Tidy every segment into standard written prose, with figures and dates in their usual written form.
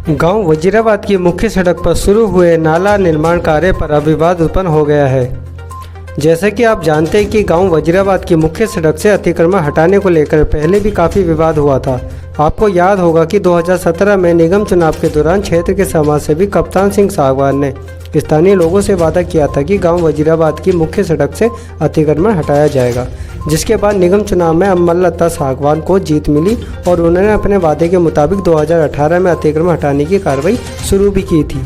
गांव वजीराबाद की मुख्य सड़क पर शुरू हुए नाला निर्माण कार्य पर अब विवाद उत्पन्न हो गया है। जैसे कि आप जानते हैं कि गांव वजीराबाद की मुख्य सड़क से अतिक्रमण हटाने को लेकर पहले भी काफ़ी विवाद हुआ था। आपको याद होगा कि 2017 में निगम चुनाव के दौरान क्षेत्र के समाजसेवी कप्तान सिंह सागवान ने स्थानीय लोगों से वादा किया था कि गांव वजीराबाद की मुख्य सड़क से अतिक्रमण हटाया जाएगा, जिसके बाद निगम चुनाव में अमलता सागवान को जीत मिली और उन्होंने अपने वादे के मुताबिक 2018 में अतिक्रमण हटाने की कार्रवाई शुरू भी की थी।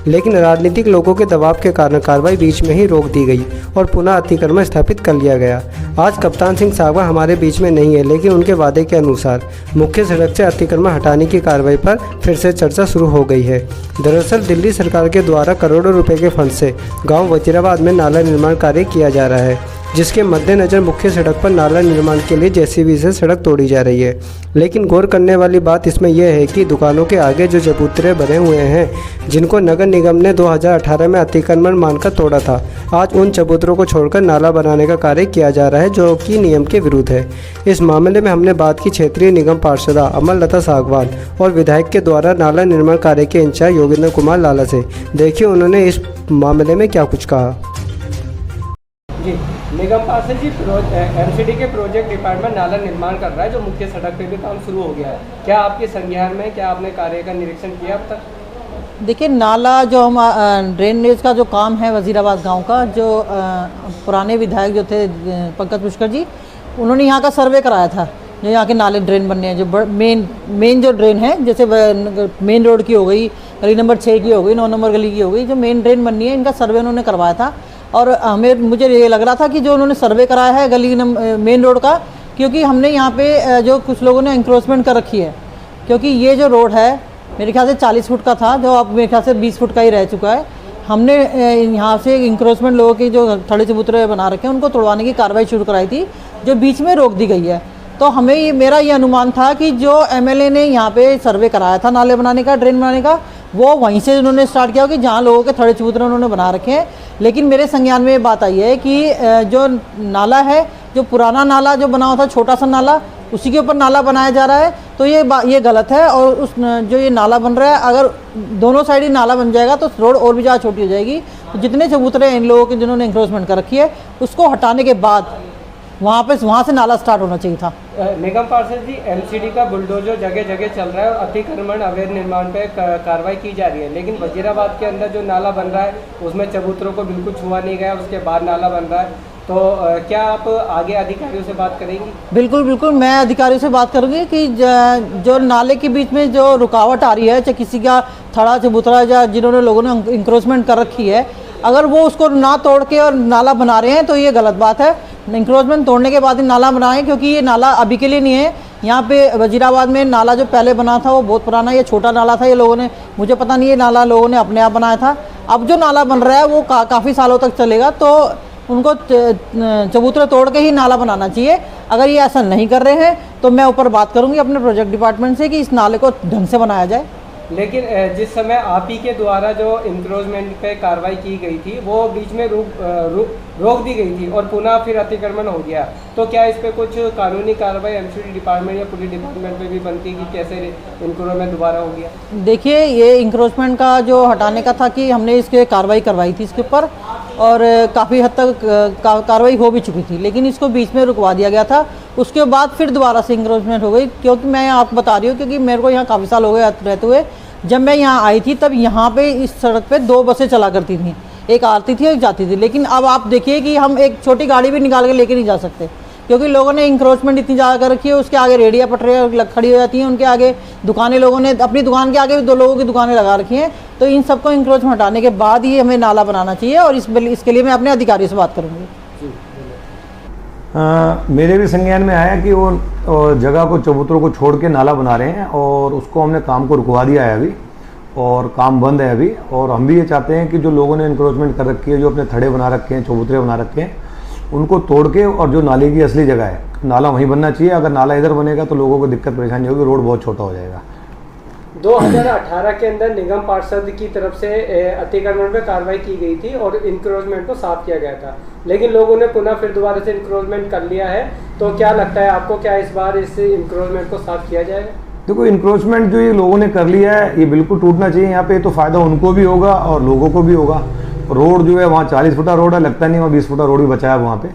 लेकिन राजनीतिक लोगों के दबाव के कारण कार्रवाई बीच में ही रोक दी गई और पुनः अतिक्रमण स्थापित कर लिया गया। आज कप्तान सिंह सागवान हमारे बीच में नहीं है, लेकिन उनके वादे के अनुसार मुख्य सड़क से अतिक्रमण हटाने की कार्रवाई पर फिर से चर्चा शुरू हो गई है। दरअसल दिल्ली सरकार के द्वारा करोड़ों रुपए के फंड से गाँव वजीराबाद में नाला निर्माण कार्य किया जा रहा है, जिसके मद्देनज़र मुख्य सड़क पर नाला निर्माण के लिए जेसीबी से सड़क तोड़ी जा रही है। लेकिन गौर करने वाली बात इसमें यह है कि दुकानों के आगे जो चबूतरे बने हुए हैं, जिनको नगर निगम ने 2018 में अतिक्रमण मानकर तोड़ा था, आज उन चबूतरों को छोड़कर नाला बनाने का कार्य किया जा रहा है, जो कि नियम के विरुद्ध है। इस मामले में हमने बात की क्षेत्रीय निगम पार्षदा अमलता सागवान और विधायक के द्वारा नाला निर्माण कार्य के इंचार्ज योगेंद्र कुमार लाला से। देखिए उन्होंने इस मामले में क्या कुछ कहा। निगम पार्षद जी, एमसीडी के प्रोजेक्ट डिपार्टमेंट नाला निर्माण कर रहा है, जो मुख्य सड़क पे भी काम शुरू हो गया है। क्या आपके संज्ञान में, क्या आपने कार्य का निरीक्षण किया अब तक? देखिए, नाला जो हम ड्रेनेज का जो काम है वजीराबाद गांव का, जो पुराने विधायक जो थे पंकज पुष्कर जी, उन्होंने यहाँ का सर्वे कराया था। जो यहाँ के नाले ड्रेन बनने हैं, जो मेन जो ड्रेन है, जैसे मेन रोड की हो गई, गली नंबर 6 की हो गई, 9 नंबर गली की हो गई, जो मेन ड्रेन बननी है, इनका सर्वे उन्होंने करवाया था। और मुझे ये लग रहा था कि जो उन्होंने सर्वे कराया है गली मेन रोड का, क्योंकि हमने यहाँ पे जो कुछ लोगों ने इंक्रोचमेंट कर रखी है, क्योंकि ये जो रोड है मेरे ख्याल से 40 फुट का था, जो अब मेरे ख्याल से 20 फुट का ही रह चुका है। हमने यहाँ से इंक्रोचमेंट लोगों के जो थड़े चबूतरे बना रखे हैं, उनको तोड़वाने की कार्रवाई शुरू कराई थी, जो बीच में रोक दी गई है। तो हमें मेरा ये अनुमान था कि जो एमएलए ने यहाँ पे सर्वे कराया था नाले बनाने का, ड्रेन बनाने का, वो वहीं से उन्होंने स्टार्ट किया कि जहाँ लोगों के थड़े चबूतरे उन्होंने बना रखे हैं। लेकिन मेरे संज्ञान में ये बात आई है कि जो नाला है, जो पुराना नाला जो बना हुआ था, छोटा सा नाला, उसी के ऊपर नाला बनाया जा रहा है। तो ये गलत है। और उस जो ये नाला बन रहा है, अगर दोनों साइड ही नाला बन जाएगा तो रोड और भी ज़्यादा छोटी हो जाएगी। तो जितने चबूतरे इन लोगों के जिन्होंने इंक्रोचमेंट कर रखी है, उसको हटाने के बाद वहाँ से नाला स्टार्ट होना चाहिए था। निगम पार्षद जी, एमसीडी का बुलडोजर जगह जगह चल रहा है और अतिक्रमण अवैध निर्माण पे कार्रवाई की जा रही है, लेकिन वजीराबाद के अंदर जो नाला बन रहा है उसमें चबूतरों को बिल्कुल छुआ नहीं गया, उसके बाद नाला बन रहा है। तो क्या आप आगे अधिकारियों से बात करेंगी? बिल्कुल, मैं अधिकारियों से बात करूँगी कि जो नाले के बीच में जो रुकावट आ रही है, चाहे किसी का थड़ा चबूतरा या जिन्होंने लोगों ने इंक्रोचमेंट कर रखी है, अगर वो उसको ना तोड़ के और नाला बना रहे हैं तो ये गलत बात है। इंक्रोचमेंट तोड़ने के बाद ही नाला बनाएं, क्योंकि ये नाला अभी के लिए नहीं है। यहाँ पे वजीराबाद में नाला जो पहले बना था वो बहुत पुराना, ये छोटा नाला था। ये लोगों ने, मुझे पता नहीं, ये नाला लोगों ने अपने आप बनाया था। अब जो नाला बन रहा है वो काफ़ी सालों तक चलेगा, तो उनको चबूतरे तोड़ के ही नाला बनाना चाहिए। अगर ये ऐसा नहीं कर रहे हैं तो मैं ऊपर बात करूँगी अपने प्रोजेक्ट डिपार्टमेंट से कि इस नाले को ढंग से बनाया जाए। लेकिन जिस समय आप ही के द्वारा जो इंक्रोचमेंट पे कार्रवाई की गई थी, वो बीच में रोक दी गई थी और पुनः फिर अतिक्रमण हो गया, तो क्या इस पे कुछ कानूनी कार्रवाई एमसीडी डिपार्टमेंट या पुलिस डिपार्टमेंट पे भी बनती कि कैसे इंक्रोचमेंट दोबारा हो गया? देखिए, ये इंक्रोचमेंट का जो हटाने का था कि हमने इसके कार्रवाई करवाई थी इसके ऊपर, और काफ़ी हद तक कार्रवाई हो भी चुकी थी, लेकिन इसको बीच में रुकवा दिया गया था। उसके बाद फिर दोबारा से इंक्रोचमेंट हो गई, क्योंकि मैं आपको बता रही हूँ, क्योंकि मेरे को यहाँ काफ़ी साल हो गए रहते हुए। जब मैं यहाँ आई थी तब यहाँ पे इस सड़क पे 2 बसें चला करती थी, एक आती थी एक जाती थी। लेकिन अब आप देखिए कि हम एक छोटी गाड़ी भी निकाल के लेके नहीं जा सकते, क्योंकि लोगों ने इंक्रोचमेंट इतनी ज़्यादा कर रखी है। उसके आगे रेडिया पटरियाँ खड़ी हो जाती हैं, उनके आगे दुकानें, लोगों ने अपनी दुकान के आगे भी 2 लोगों की दुकानें लगा रखी हैं। तो इन सबको इंक्रोचमेंट हटाने के बाद ही हमें नाला बनाना चाहिए, और इसके लिए मैं अपने अधिकारियों से बात करूँगी। मेरे भी संज्ञान में आया कि वो जगह को, चबूतरों को छोड़ के नाला बना रहे हैं, और उसको हमने काम को रुकवा दिया है अभी, और काम बंद है अभी। और हम भी ये चाहते हैं कि जो लोगों ने इंक्रोचमेंट कर रखी है, जो अपने थड़े बना रखे हैं, चबूतरे बना रखे हैं, उनको तोड़ के, और जो नाले की असली जगह है, नाला वहीं बनना चाहिए। अगर नाला इधर बनेगा तो लोगों को दिक्कत परेशानी होगी, रोड बहुत छोटा हो जाएगा। 2018 के अंदर निगम पार्षद की तरफ से अतिक्रमण पे कार्रवाई की गई थी और इंक्रोचमेंट को साफ किया गया था, लेकिन लोगों ने पुनः फिर दोबारा से इंक्रोचमेंट कर लिया है। तो क्या लगता है आपको, क्या इस बार इस इंक्रोचमेंट को साफ किया जाएगा? देखो इंक्रोचमेंट जो ये लोगों ने कर लिया है ये बिल्कुल टूटना चाहिए। यहाँ पे तो फ़ायदा उनको भी होगा और लोगों को भी होगा। रोड जो है वहाँ 40 फुटा रोड है, लगता नहीं वहाँ 20 फुटा रोड भी बचा है वहाँ पे।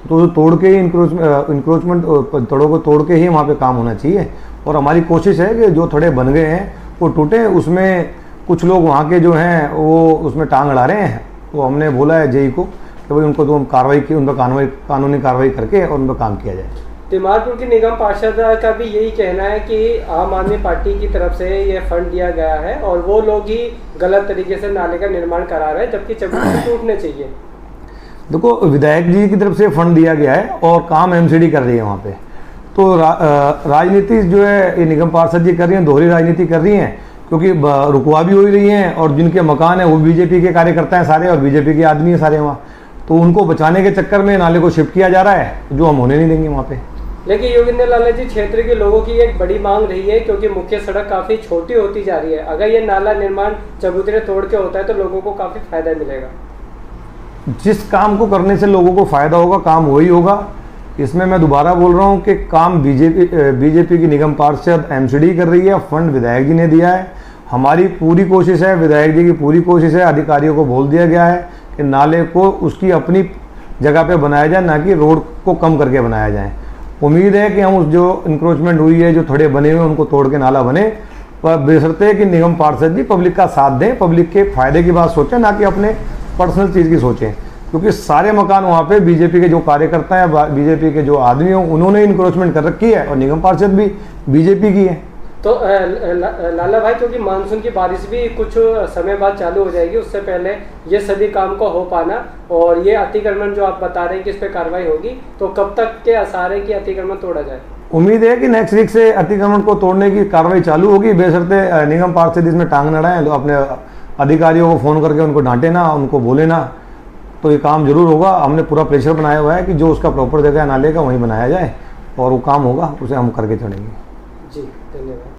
तो तोड़ के ही इंक्रोचमेंट तड़ों को तोड़ के ही वहाँ पे काम होना चाहिए। और हमारी कोशिश है कि जो थड़े बन गए हैं वो टूटे। उसमें कुछ लोग वहाँ के जो हैं वो उसमें टांग अड़ा रहे हैं, तो हमने बोला है जेई को कि भाई उनको तो कार्रवाई की, उन पर कानूनी कार्रवाई करके और उन पर काम किया जाए। तिमारपुर की निगम पार्षद का भी यही कहना है कि आम आदमी पार्टी की तरफ से ये फंड दिया गया है और वो लोग ही गलत तरीके से नाले का निर्माण करा रहे हैं, जबकि चबूतरे टूटने चाहिए। देखो विधायक जी की तरफ से फंड दिया गया है और काम एमसीडी कर रही है वहाँ पे। तो राजनीति जो है ये निगम पार्षद जी कर रही हैं, दोहरी राजनीति कर रही हैं, क्योंकि रुकवा भी हो ही रही हैं और जिनके मकान है वो बीजेपी के कार्यकर्ता हैं सारे और बीजेपी के आदमी हैं सारे वहाँ। तो उनको बचाने के चक्कर में नाले को शिफ्ट किया जा रहा है, जो हम होने नहीं देंगे वहाँ पे। लेकिन योगेंद्र लाला जी, क्षेत्र के लोगों की एक बड़ी मांग रही है क्योंकि मुख्य सड़क काफ़ी छोटी होती जा रही है। अगर ये नाला निर्माण चबूतरे तोड़ के होता है तो लोगों को काफ़ी फायदा मिलेगा। जिस काम को करने से लोगों को फायदा होगा काम वही होगा। इसमें मैं दोबारा बोल रहा हूँ कि काम बीजेपी की निगम पार्षद एमसीडी कर रही है, फंड विधायक जी ने दिया है। हमारी पूरी कोशिश है, विधायक जी की पूरी कोशिश है, अधिकारियों को बोल दिया गया है कि नाले को उसकी अपनी जगह पे बनाया जाए, ना कि रोड को कम करके बनाया जाए। उम्मीद है कि हम उस जो इंक्रोचमेंट हुई है, जो थड़े बने हुए उनको तोड़ के नाला बने, पर बेशर्ते कि निगम पार्षद जी पब्लिक का साथ दें, पब्लिक के फायदे की बात सोचें, ना कि अपने पर्सनल चीज़ की सोचें। क्योंकि सारे मकान वहाँ पे बीजेपी के जो कार्यकर्ता हैं, बीजेपी के जो आदमी हैं, उन्होंने इंक्रोचमेंट कर रखी है और निगम पार्षद भी बीजेपी की है। तो लाला भाई, क्योंकि मानसून की बारिश भी कुछ समय बाद चालू हो जाएगी, उससे पहले ये सभी काम को हो पाना और ये अतिक्रमण जो आप बता रहे हैं कि इस पर कार्रवाई होगी, तो कब तक के आसार है कि अतिक्रमण तोड़ा जाए? उम्मीद है कि नेक्स्ट वीक से अतिक्रमण को तोड़ने की कार्रवाई चालू होगी, बेशर्ते निगम पार्षद इसमें टांग न अड़ाएं, अपने अधिकारियों को फ़ोन करके उनको डांटे ना, उनको बोले ना, तो ये काम जरूर होगा। हमने पूरा प्रेशर बनाया हुआ है कि जो उसका प्रॉपर जगह है नाले का वहीं बनाया जाए और वो काम होगा, उसे हम करके चढ़ेंगे। जी, धन्यवाद।